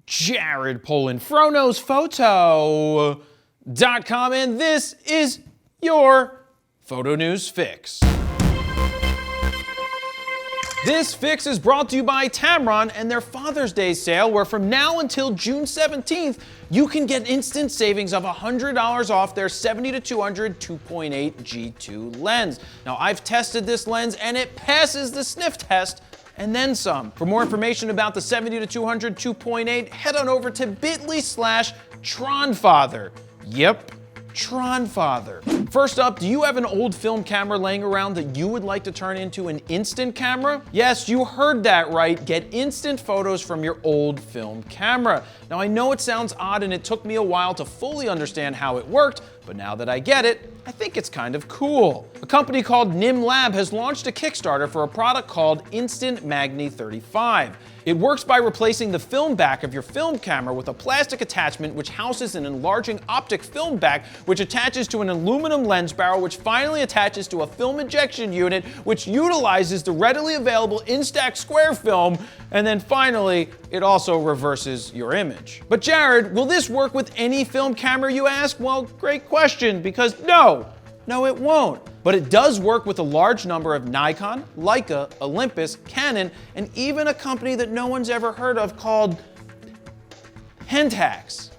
Jared Polin, FroKnowsPhoto.com, and this is your Photo News Fix. This fix is brought to you by Tamron and their Father's Day sale, where from now until June 17th, you can get instant savings of $100 off their 70-200 2.8 G2 lens. Now, I've tested this lens and it passes the sniff test and then some. For more information about the 70-200 2.8, head on over to bit.ly/TronFather. Yep, TronFather. First up, do you have an old film camera laying around that you would like to turn into an instant camera? Yes, you heard that right. Get instant photos from your old film camera. Now, I know it sounds odd and it took me a while to fully understand how it worked, but now that I get it, I think it's kind of cool. A company called Nim Lab has launched a Kickstarter for a product called Instant Magna 35. It works by replacing the film back of your film camera with a plastic attachment which houses an enlarging optic film back, which attaches to an aluminum lens barrel, which finally attaches to a film ejection unit, which utilizes the readily available Instax square film, and then finally, it also reverses your image. But Jared, will this work with any film camera, you ask? Well, great question, because no, it won't. But it does work with a large number of Nikon, Leica, Olympus, Canon, and even a company that no one's ever heard of called Pentax.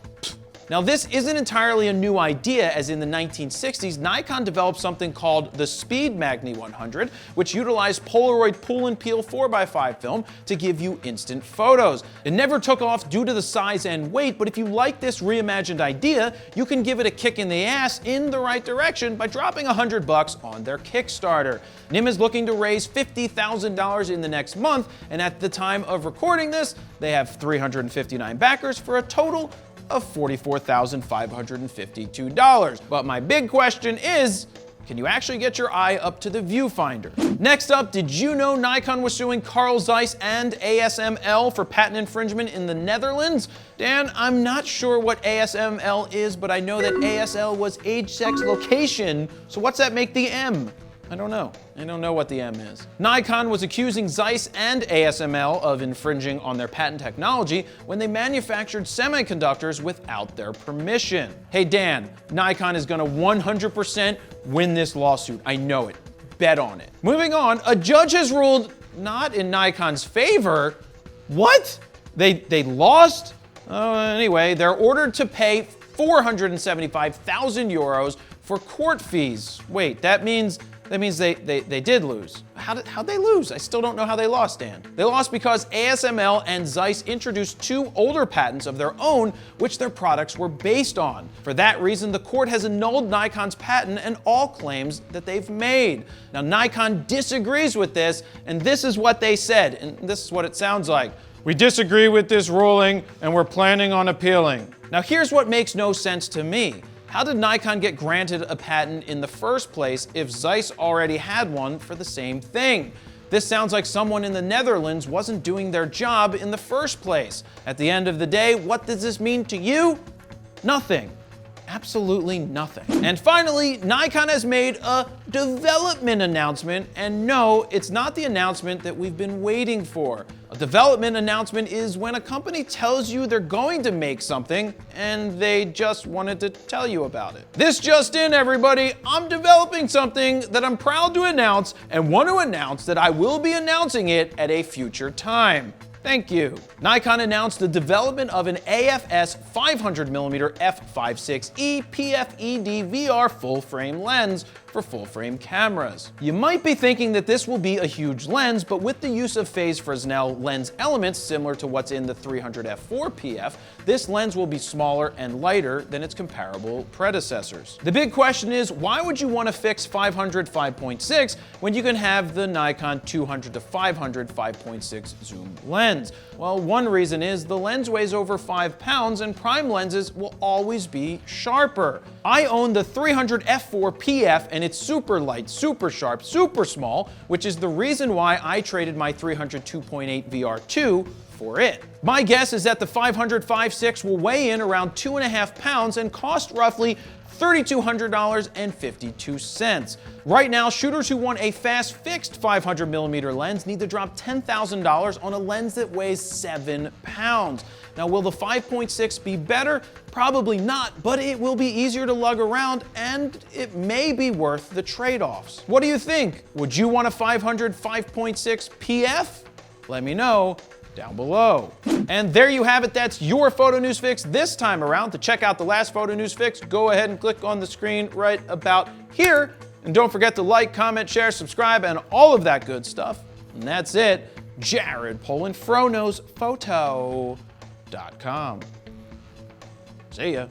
Now, this isn't entirely a new idea, as in the 1960s, Nikon developed something called the Speed Magna 100, which utilized Polaroid pull and peel 4x5 film to give you instant photos. It never took off due to the size and weight, but if you like this reimagined idea, you can give it a kick in the ass in the right direction by dropping $100 on their Kickstarter. Nim is looking to raise $50,000 in the next month, and at the time of recording this, they have 359 backers for a total of $44,552. But my big question is, can you actually get your eye up to the viewfinder? Next up, did you know Nikon was suing Carl Zeiss and ASML for patent infringement in the Netherlands? Dan, I'm not sure what ASML is, but I know that ASL was age, sex, location, so what's that make the M? I don't know. I don't know what the M is. Nikon was accusing Zeiss and ASML of infringing on their patent technology when they manufactured semiconductors without their permission. Hey Dan, Nikon is gonna 100% win this lawsuit. I know it. Bet on it. Moving on, a judge has ruled not in Nikon's favor. What? They lost? Anyway, they're ordered to pay 475,000 euros for court fees. Wait, that means they did lose. How'd they lose? I still don't know how they lost, Dan. They lost because ASML and Zeiss introduced two older patents of their own, which their products were based on. For that reason, the court has annulled Nikon's patent and all claims that they've made. Now, Nikon disagrees with this, and this is what they said, and this is what it sounds like. We disagree with this ruling, and we're planning on appealing. Now, here's what makes no sense to me. How did Nikon get granted a patent in the first place if Zeiss already had one for the same thing? This sounds like someone in the Netherlands wasn't doing their job in the first place. At the end of the day, what does this mean to you? Nothing. Absolutely nothing. And finally, Nikon has made a development announcement, and no, it's not the announcement that we've been waiting for. A development announcement is when a company tells you they're going to make something, and they just wanted to tell you about it. This just in, everybody, I'm developing something that I'm proud to announce, and want to announce that I will be announcing it at a future time. Thank you. Nikon announced the development of an AFS 500mm f/5.6e PFED VR full-frame lens for full-frame cameras. You might be thinking that this will be a huge lens, but with the use of phase Fresnel lens elements similar to what's in the 300 f4 PF, this lens will be smaller and lighter than its comparable predecessors. The big question is, why would you want to fix 500 5.6 when you can have the Nikon 200 to 500 5.6 zoom lens? Well, one reason is the lens weighs over 5 pounds and prime lenses will always be sharper. I own the 300 f4 PF and it's super light, super sharp, super small, which is the reason why I traded my 300 2.8 VR2 for it. My guess is that the 500 5.6 will weigh in around 2.5 pounds and cost roughly $3,200.52. Right now, shooters who want a fast fixed 500mm lens need to drop $10,000 on a lens that weighs 7 pounds. Now, will the 5.6 be better? Probably not, but it will be easier to lug around and it may be worth the trade-offs. What do you think? Would you want a 500 5.6 PF? Let me know down below. And there you have it. That's your photo news fix this time around. To check out the last photo news fix, go ahead and click on the screen right about here. And don't forget to like, comment, share, subscribe, and all of that good stuff. And that's it. Jared Polin, FroKnowsPhoto.com. See ya.